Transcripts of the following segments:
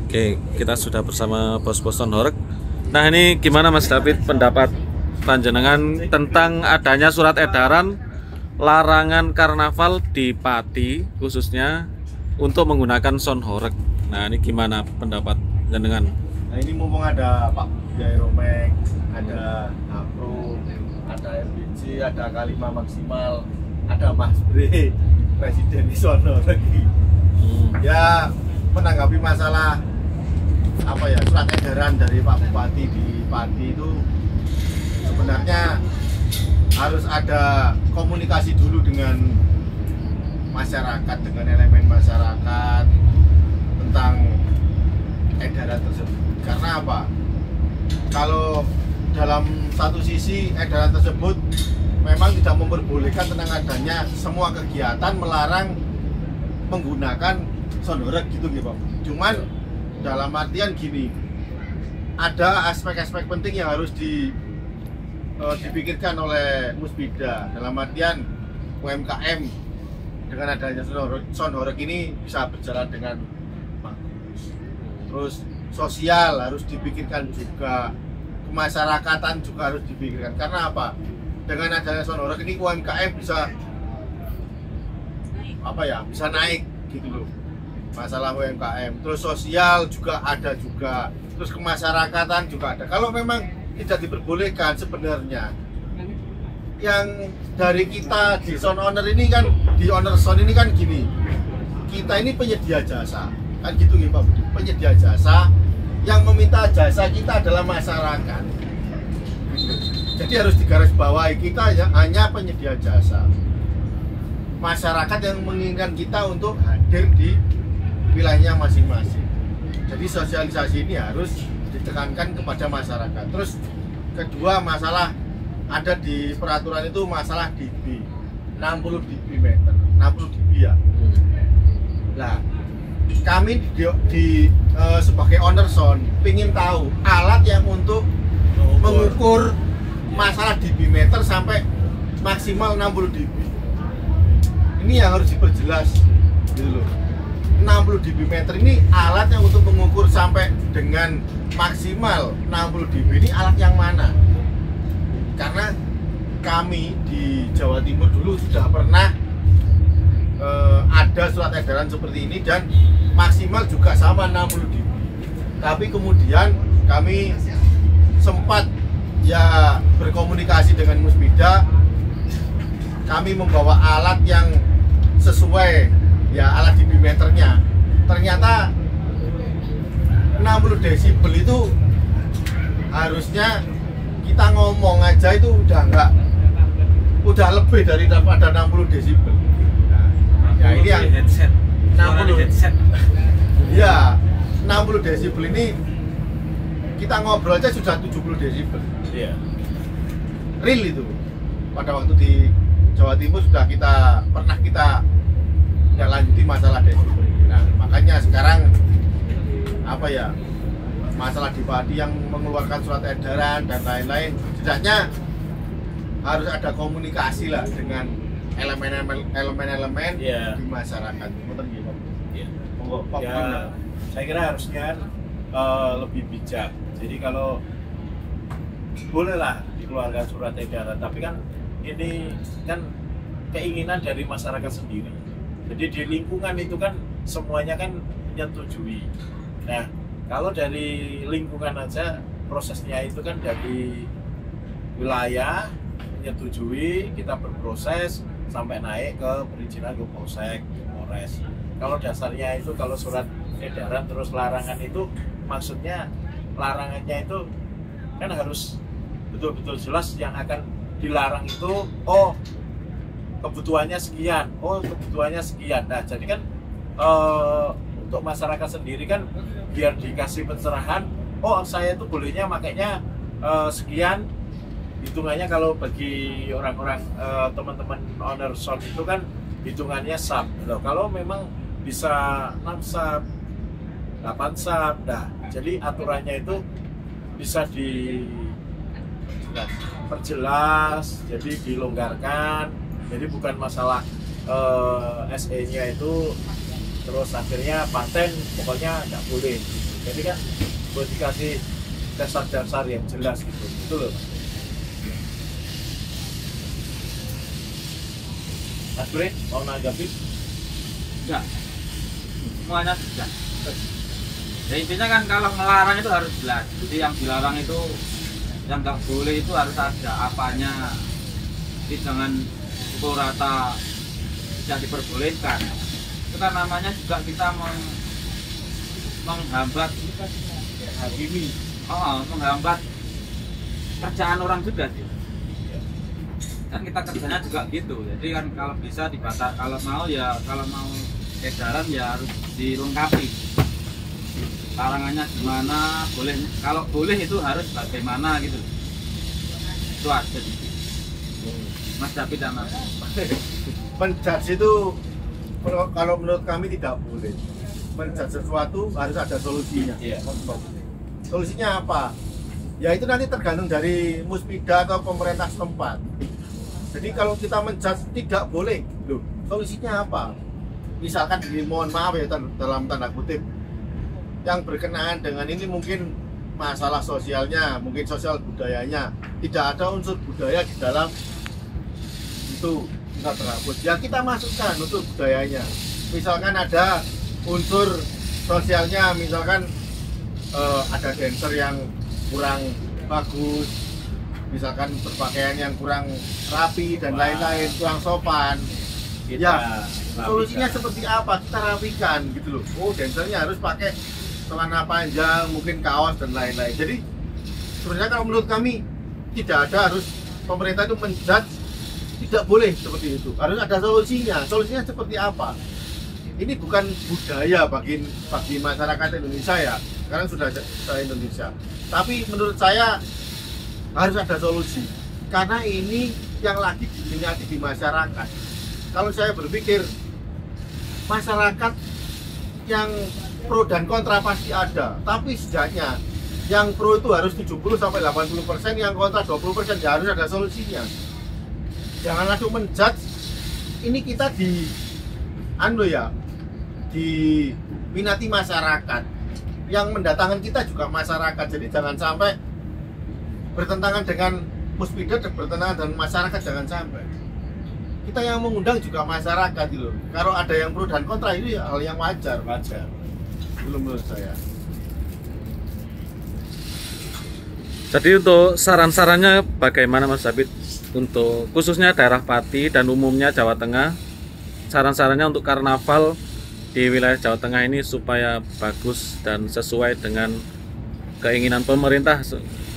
Oke, kita sudah bersama bos-bos Sound Horeg. Nah, ini gimana Mas David pendapat panjenengan tentang adanya surat edaran larangan karnaval di Pati khususnya untuk menggunakan Sound Horeg. Nah, ini gimana pendapat panjenengan? Nah, ini mumpung ada Pak Jairomeng, ada Afro, ada RBC, ada Kalima Maksimal, ada Mas Bre, Presiden Sound Horeg. Ya, menanggapi masalah surat edaran dari Pak Bupati di Pati itu sebenarnya harus ada komunikasi dulu dengan masyarakat, dengan elemen masyarakat tentang edaran tersebut. Karena apa? Kalau dalam satu sisi edaran tersebut memang tidak memperbolehkan tentang adanya semua kegiatan melarang menggunakan Sound Horeg gitu Pak. Cuman dalam artian gini, ada aspek-aspek penting yang harus dipikirkan oleh Musbida. Dalam artian UMKM dengan adanya Sound Horeg ini bisa berjalan dengan bagus. Terus sosial harus dipikirkan juga, kemasyarakatan juga harus dipikirkan. Karena apa? Dengan adanya Sound Horeg ini UMKM bisa bisa naik gitu loh. Masalah UMKM, terus sosial juga ada juga, terus kemasyarakatan juga ada. Kalau memang tidak diperbolehkan sebenarnya, yang dari kita di sound owner ini kan, di owner sound ini kan gini, kita ini penyedia jasa, kan gitu ya Pak Budi, penyedia jasa, yang meminta jasa kita adalah masyarakat. Jadi harus digarisbawahi, kita ya hanya penyedia jasa, masyarakat yang menginginkan kita untuk hadir di wilayahnya masing-masing. Jadi sosialisasi ini harus ditekankan kepada masyarakat. Terus kedua, masalah ada di peraturan itu masalah dB 60 dB meter, 60 dB ya. Nah, kami sebagai owner sound ingin tahu alat yang untuk mengukur masalah dB meter sampai maksimal 60 dB. Ini yang harus diperjelas gitu loh. 60 dB meter ini alat yang untuk mengukur sampai dengan maksimal 60 dB ini alat yang mana? Karena kami di Jawa Timur dulu sudah pernah ada surat edaran seperti ini dan maksimal juga sama 60 dB. Tapi kemudian kami sempat ya berkomunikasi dengan Musbida, kami membawa alat yang sesuai ya alat dB meternya. Ternyata 60 desibel itu harusnya kita ngomong aja itu udah lebih daripada 60 desibel. Nah, ya ini yang headset 60 headset. Ya, 60 desibel ini kita ngobrol aja sudah 70 desibel. Iya. Real itu. Pada waktu di Jawa Timur sudah pernah kita lanjuti masalah desibel. Nah, makanya sekarang masalah di Pati yang mengeluarkan surat edaran dan lain-lain, setidaknya harus ada komunikasi lah dengan elemen-elemen di masyarakat. Betul gitu. Ya, saya kira harusnya lebih bijak. Jadi kalau bolehlah dikeluarkan surat edaran, tapi kan ini kan keinginan dari masyarakat sendiri. Jadi di lingkungan itu kan semuanya kan menyetujui. Nah, kalau dari lingkungan aja prosesnya itu kan dari wilayah menyetujui, kita berproses sampai naik ke perizinan ke Polsek, Polres. Kalau dasarnya itu kalau surat edaran terus larangan itu maksudnya larangannya itu kan harus betul-betul jelas yang akan dilarang itu kebutuhannya sekian, kebutuhannya sekian. Nah, jadi kan untuk masyarakat sendiri kan biar dikasih pencerahan, saya itu bolehnya makanya sekian. Hitungannya kalau bagi orang-orang teman-teman owner sound itu kan hitungannya sub. Loh, kalau memang bisa 6 sub, 8 sub, jadi aturannya itu bisa diperjelas, jadi dilonggarkan. Jadi bukan masalah SE-nya itu terus akhirnya paten pokoknya nggak boleh. Jadi kan buat dikasih dasar-dasar yang jelas gitu, itu loh. Mas Bre, mau nanggapi? Enggak, semuanya sudah. Ya intinya kan kalau melarang itu harus jelas. Jadi yang dilarang itu, yang nggak boleh itu harus ada apanya. Jadi jangan pukul rata, tidak diperbolehkan. Itu kan namanya juga kita menghambat Hakimi. menghambat kerjaan orang juga sih. Kan kita kerjanya juga gitu. Jadi kan kalau bisa dibatas, kalau mau edaran ya harus dilengkapi. Larangannya gimana, boleh, kalau boleh itu harus bagaimana gitu. Itu aja sih. Mas David dan Mas. Menjudge itu kalau menurut kami tidak boleh. Menjudge sesuatu harus ada solusinya. Iya. Solusinya apa? Ya itu nanti tergantung dari Muspida atau pemerintah setempat. Jadi kalau kita menjudge tidak boleh, loh, solusinya apa? Misalkan mohon maaf ya dalam tanda kutip, yang berkenaan dengan ini mungkin masalah sosialnya, mungkin sosial budayanya, tidak ada unsur budaya di dalam itu, kita terhapus. Ya kita masukkan unsur budayanya. Misalkan ada unsur sosialnya, misalkan ada dancer yang kurang bagus, misalkan berpakaian yang kurang rapi dan lain-lain, kurang sopan. Ya, solusinya seperti apa? Kita rapikan gitu loh. Oh, dancernya harus pakai celana panjang, mungkin kaos dan lain-lain. Jadi sebenarnya kalau menurut kami tidak ada harus pemerintah itu menjudge, tidak boleh seperti itu. Harus ada solusinya. Solusinya seperti apa? Ini bukan budaya bagi masyarakat Indonesia ya. Sekarang sudah Indonesia. Tapi menurut saya harus ada solusi. Karena ini yang lagi diminati di masyarakat. Kalau saya berpikir masyarakat yang pro dan kontra pasti ada, tapi setidaknya yang pro itu harus 70-80%, yang kontra 20%, ya harus ada solusinya. Jangan langsung menjudge. Ini kita diminati masyarakat, yang mendatangkan kita juga masyarakat. Jadi jangan sampai bertentangan dengan Muspida dan bertentangan dengan masyarakat, jangan sampai. Kita yang mengundang juga masyarakat gitu. Kalau ada yang pro dan kontra, ini hal yang wajar. Belum menurut saya. Jadi untuk saran-sarannya bagaimana Mas David untuk khususnya daerah Pati dan umumnya Jawa Tengah, saran-sarannya untuk karnaval di wilayah Jawa Tengah ini supaya bagus dan sesuai dengan keinginan pemerintah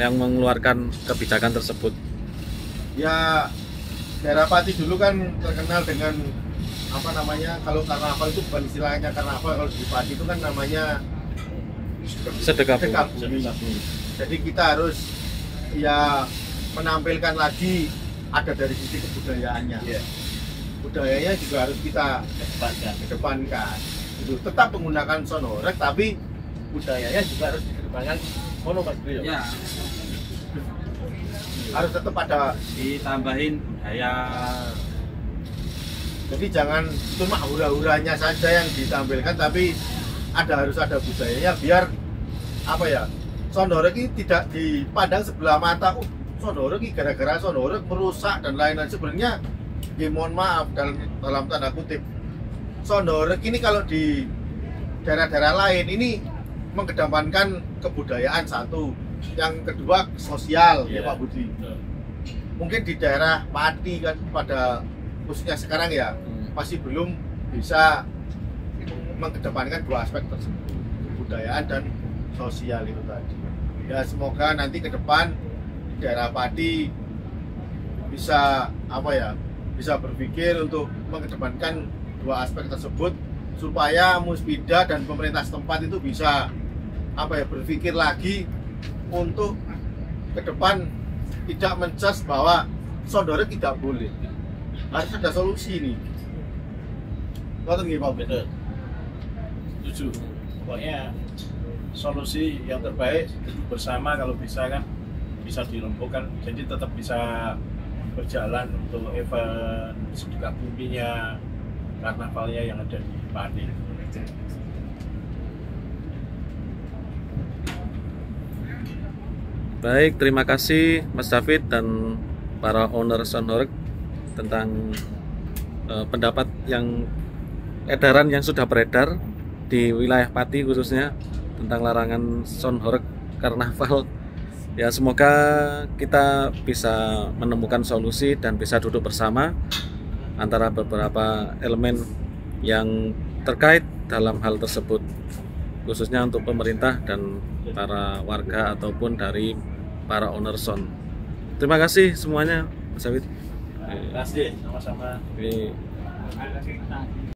yang mengeluarkan kebijakan tersebut. Ya, daerah Pati dulu kan terkenal dengan apa namanya, kalau karnaval itu bukan istilahnya karnaval, kalau di Pati itu kan namanya Sedekah bumi. Jadi kita harus ya menampilkan lagi ada dari sisi kebudayaannya. Budayanya juga harus kita kedepankan. Itu tetap menggunakan sonorek, tapi budayanya juga harus dikedepankan. Mono Mas Brio. Ya, Harus tetap ada, ditambahin budaya. jadi jangan cuma hura-huranya saja yang ditampilkan, tapi harus ada budayanya, biar apa ya, sonorek ini tidak dipandang sebelah mata. Sonorek ini gara-gara sonorek merusak dan lain-lain. Sebenarnya ya mohon maaf dalam tanda kutip, sonorek ini kalau di daerah-daerah lain ini mengedepankan kebudayaan satu, yang kedua sosial, ya Pak Budi. Mungkin di daerah Pati kan pada khususnya sekarang ya masih belum bisa mengedepankan dua aspek tersebut, kebudayaan dan sosial itu tadi. Ya semoga nanti ke depan daerah Pati bisa bisa berpikir untuk mengedepankan dua aspek tersebut, supaya Muspida dan pemerintah setempat itu bisa berpikir lagi untuk ke depan tidak menjudge bahwa sonorek tidak boleh. Harus ada solusi ini. Ngoten nggih Pak. Betul. Setuju. Pokoknya solusi yang terbaik duduk bersama, kalau bisa kan bisa dilumpuhkan, jadi tetap bisa berjalan untuk event sedekah buminya, karnavalnya yang ada di Pati. Baik, terima kasih Mas David dan para owner Soundhoreg tentang pendapat yang edaran yang sudah beredar di wilayah Pati khususnya tentang larangan Soundhoreg karnaval. Ya, semoga kita bisa menemukan solusi dan bisa duduk bersama antara beberapa elemen yang terkait dalam hal tersebut, khususnya untuk pemerintah dan para warga ataupun dari para owner sound. Terima kasih semuanya, Mas David. Terima kasih, sama-sama.